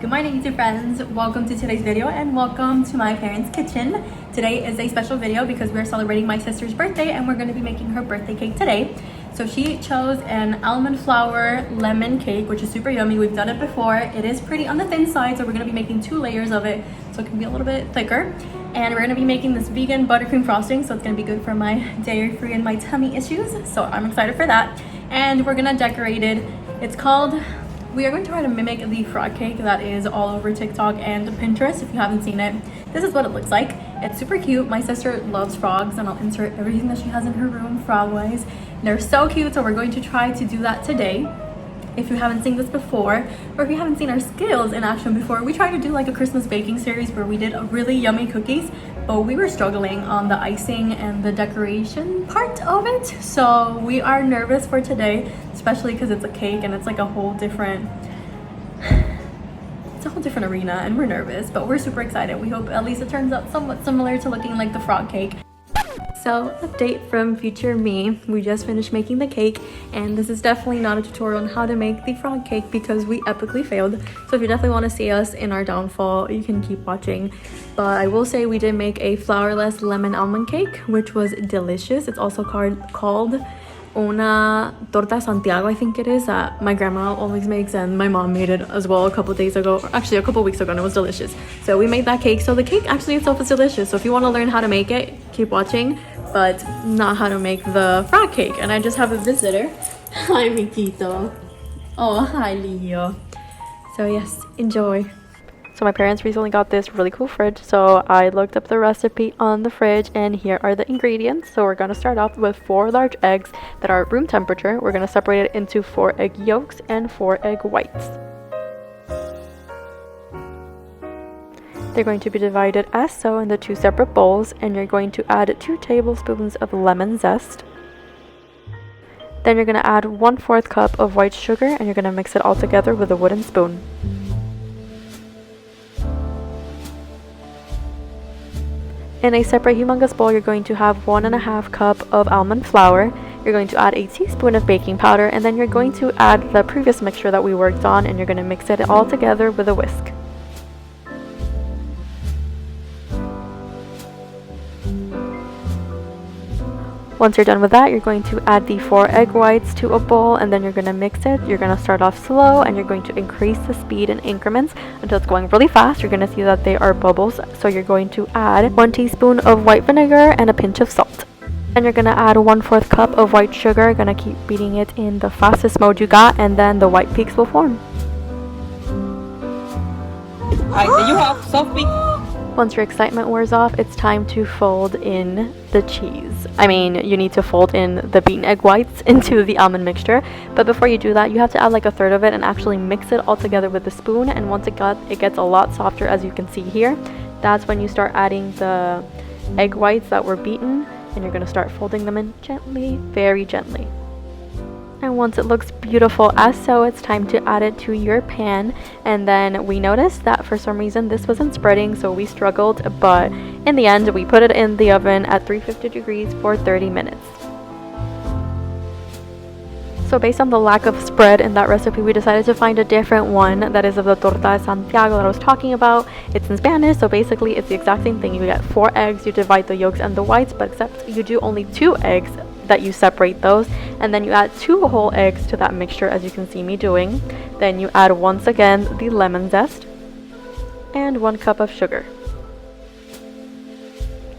Good morning, YouTube friends. Welcome to today's video and welcome to my parents' kitchen. Today is a special video because we're celebrating my sister's birthday and we're going to be making her birthday cake today. So she chose an almond flour lemon cake, which is super yummy. We've done it before. It is pretty on the thin side, so we're going to be making 2 layers of it so it can be a little bit thicker. And we're going to be making this vegan buttercream frosting, so it's going to be good for my dairy-free and my tummy issues. So I'm excited for that. And we're going to decorate it. We are going to try to mimic the frog cake that is all over TikTok and Pinterest. If you haven't seen it, this is what it looks like. It's super cute. My sister loves frogs, and I'll insert everything that she has in her room frog-wise. They're so cute, so we're going to try to do that today. If you haven't seen this before, or if you haven't seen our skills in action before, we tried to do like a Christmas baking series where we did really yummy cookies, but we were struggling on the icing and the decoration part of it. So we are nervous for today, especially because it's a cake and it's like a whole different arena, and we're nervous, but we're super excited. We hope at least it turns out somewhat similar to looking like the frog cake. So, update from future me. We just finished making the cake, and this is definitely not a tutorial on how to make the frog cake because we epically failed. So if you definitely want to see us in our downfall, you can keep watching. But I will say we did make a flourless lemon almond cake, which was delicious. It's also called una torta Santiago, I think it is, that my grandma always makes, and my mom made it as well a couple days ago, or actually a couple weeks ago, and it was delicious. So we made that cake. So the cake actually itself is delicious. So if you want to learn how to make it, keep watching, but not how to make the frog cake. And I just have a visitor. Hi, Miquito. Oh, hi, Leo. So yes, enjoy. So my parents recently got this really cool fridge, so I looked up the recipe on the fridge, and here are the ingredients. So we're going to start off with 4 large eggs that are room temperature. We're going to separate it into 4 egg yolks and 4 egg whites. They're going to be divided as so into 2 separate bowls, and you're going to add 2 tablespoons of lemon zest. Then you're going to add 1/4 cup of white sugar, and you're going to mix it all together with a wooden spoon. In a separate humongous bowl, you're going to have 1½ cup of almond flour. You're going to add a teaspoon of baking powder, and then you're going to add the previous mixture that we worked on, and you're going to mix it all together with a whisk. Once you're done with that, you're going to add the 4 egg whites to a bowl, and then you're going to mix it. You're going to start off slow, and you're going to increase the speed in increments until it's going really fast. You're going to see that they are bubbles, so you're going to add 1 teaspoon of white vinegar and a pinch of salt. Then you're going to add 1/4 cup of white sugar. You're going to keep beating it in the fastest mode you got, and then the white peaks will form. You have soft peak. Once your excitement wears off, it's time to fold in the cheese. I mean, you need to fold in the beaten egg whites into the almond mixture. But before you do that, you have to add like 1/3 of it and actually mix it all together with the spoon. And once it gets a lot softer, as you can see here, that's when you start adding the egg whites that were beaten. And you're going to start folding them in gently, very gently. And once it looks beautiful as so, it's time to add it to your pan. And then we noticed that for some reason this wasn't spreading, so we struggled, but in the end we put it in the oven at 350 degrees for 30 minutes. So based on the lack of spread in that recipe, we decided to find a different one that is of the Torta Santiago that I was talking about. It's in Spanish, so basically it's the exact same thing. You get 4 eggs, you divide the yolks and the whites, but except you do only 2 eggs that you separate those, and then you add 2 whole eggs to that mixture, as you can see me doing. Then you add once again the lemon zest and 1 cup of sugar.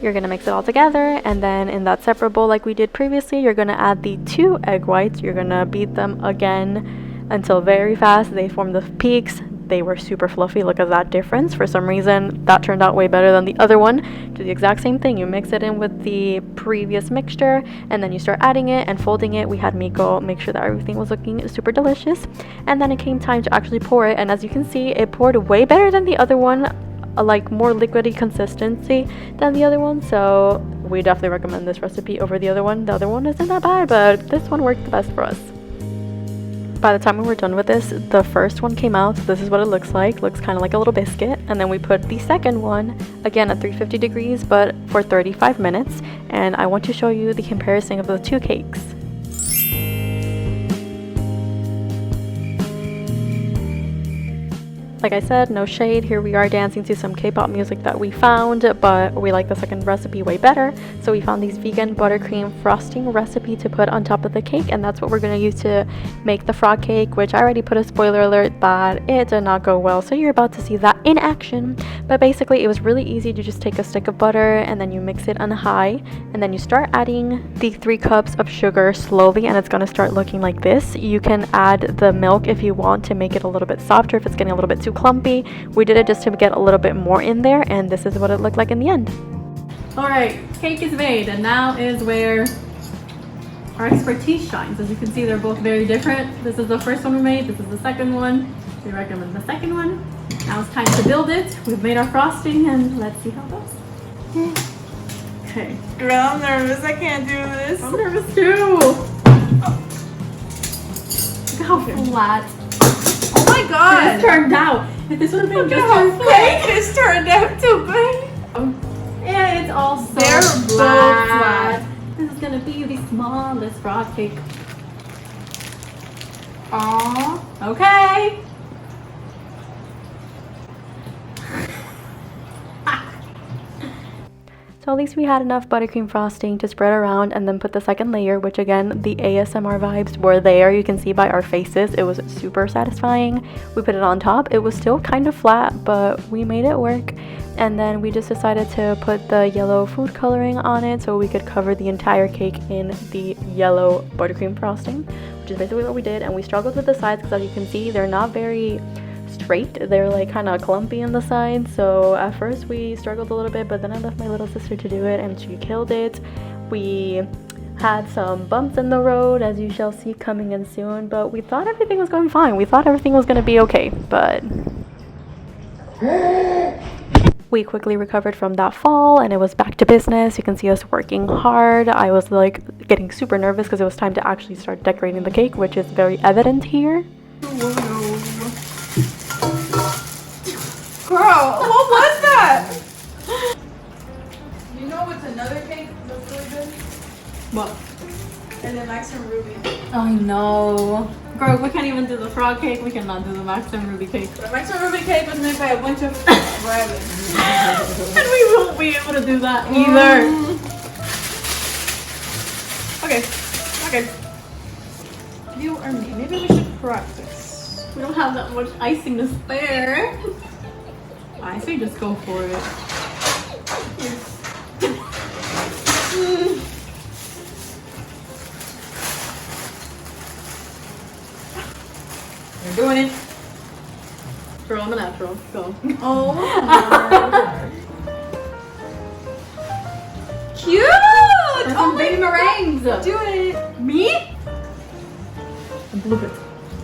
You're going to mix it all together, and then in that separate bowl like we did previously, you're going to add the 2 egg whites. You're going to beat them again until very fast they form the peaks. They were super fluffy. Look at that difference. For some reason that turned out way better than the other one. Do the exact same thing. You mix it in with the previous mixture, and then you start adding it and folding it. We had Miko make sure that everything was looking super delicious, and then it came time to actually pour it, and as you can see, it poured way better than the other one, like more liquidy consistency than the other one. So we definitely recommend this recipe over the other one. The other one isn't that bad, but this one worked the best for us. By the time we were done with this, the first one came out, so this is what it looks like. Looks kind of like a little biscuit. And then we put the second one, again at 350 degrees, but for 35 minutes. And I want to show you the comparison of the 2 cakes. Like I said, no shade. Here we are dancing to some K-pop music that we found, but we like the second recipe way better. So we found these vegan buttercream frosting recipe to put on top of the cake, and that's what we're going to use to make the frog cake, which I already put a spoiler alert that it did not go well. So you're about to see that in action. But basically, it was really easy to just take a stick of butter and then you mix it on high, and then you start adding the 3 cups of sugar slowly, and it's going to start looking like this. You can add the milk if you want to make it a little bit softer if it's getting a little bit too clumpy. We did it just to get a little bit more in there, and this is what it looked like in the end. All right, cake is made, and now is where our expertise shines. As you can see, they're both very different. This is the first one we made. This is the second one. We recommend the second one. Now it's time to build it. We've made our frosting, and let's see how it goes. Okay. Girl, I'm nervous. I can't do this. I'm nervous too. Look how flat. Oh my god! This turned out. If this would have been Look just at how as fake this turned out to be. and it's all so They're both flat. This is gonna be the smallest frog cake. Aww. Okay. So at least we had enough buttercream frosting to spread around and then put the second layer, which again, the ASMR vibes were there. You can see by our faces, it was super satisfying. We put it on top. It was still kind of flat, but we made it work. And then we just decided to put the yellow food coloring on it so we could cover the entire cake in the yellow buttercream frosting, which is basically what we did. And we struggled with the sides because, as you can see, they're not very straight. They're like kind of clumpy on the side. So at first we struggled a little bit, but then I left my little sister to do it and she killed it. We had some bumps in the road, as you shall see coming in soon, but we thought everything was going fine. We thought everything was going to be okay, but we quickly recovered from that fall and it was back to business. You can see us working hard. I was like getting super nervous because it was time to actually start decorating the cake, which is very evident here. Girl, what was that? You know what's another cake that's really good? What? And then Max and Ruby. I know. Girl, we can't even do the frog cake. We cannot do the Max and Ruby cake. The Max and Ruby cake was made by a bunch of rabbits. And we won't be able to do that either. Okay. You or me? Maybe we should practice. We don't have that much icing to spare. I say just go for it. You're doing it. Girl, I'm a natural. Go. Oh my. Cute! There's some baby meringues. Do it. Me? Bloop it.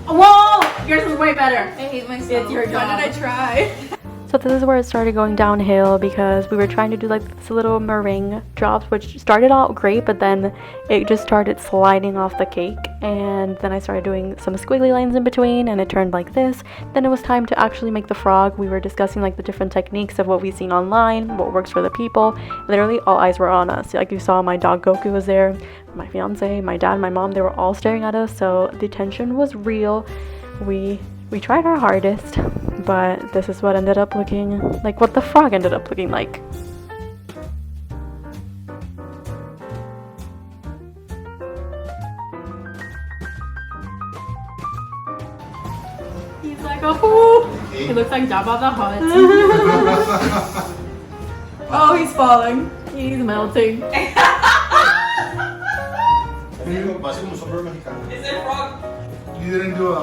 Whoa! Yours is way better. I hate myself. It's your Why job. did I try? So this is where it started going downhill because we were trying to do like this little meringue drops, which started out great, but then it just started sliding off the cake. And then I started doing some squiggly lines in between and it turned like this. Then it was time to actually make the frog. We were discussing like the different techniques of what we've seen online, what works for the people. Literally all eyes were on us. Like you saw, my dog Goku was there, my fiance, my dad, my mom, they were all staring at us. So the tension was real. We tried our hardest, but this is what ended up looking like, what the frog ended up looking like. He's like, oh, he looks like Jabba the Hutt. Oh, he's falling. He's melting. Is it frog? You didn't do a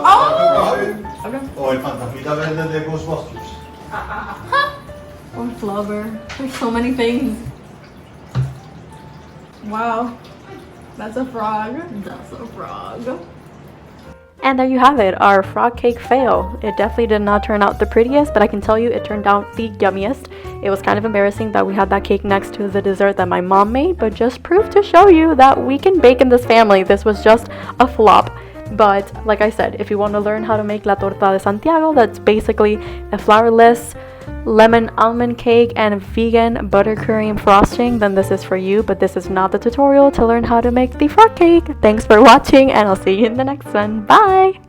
Okay. o el fantasmita verde de Ghostbusters. Or Flubber. There's so many things. Wow. That's a frog. That's a frog. And there you have it, our frog cake fail. It definitely did not turn out the prettiest, but I can tell you it turned out the yummiest. It was kind of embarrassing that we had that cake next to the dessert that my mom made, but just proved to show you that we can bake in this family. This was just a flop. But like I said, if you want to learn how to make la torta de Santiago, that's basically a flourless lemon almond cake and vegan buttercream frosting, then this is for you. But this is not the tutorial to learn how to make the frog cake. Thanks for watching and I'll see you in the next one. Bye!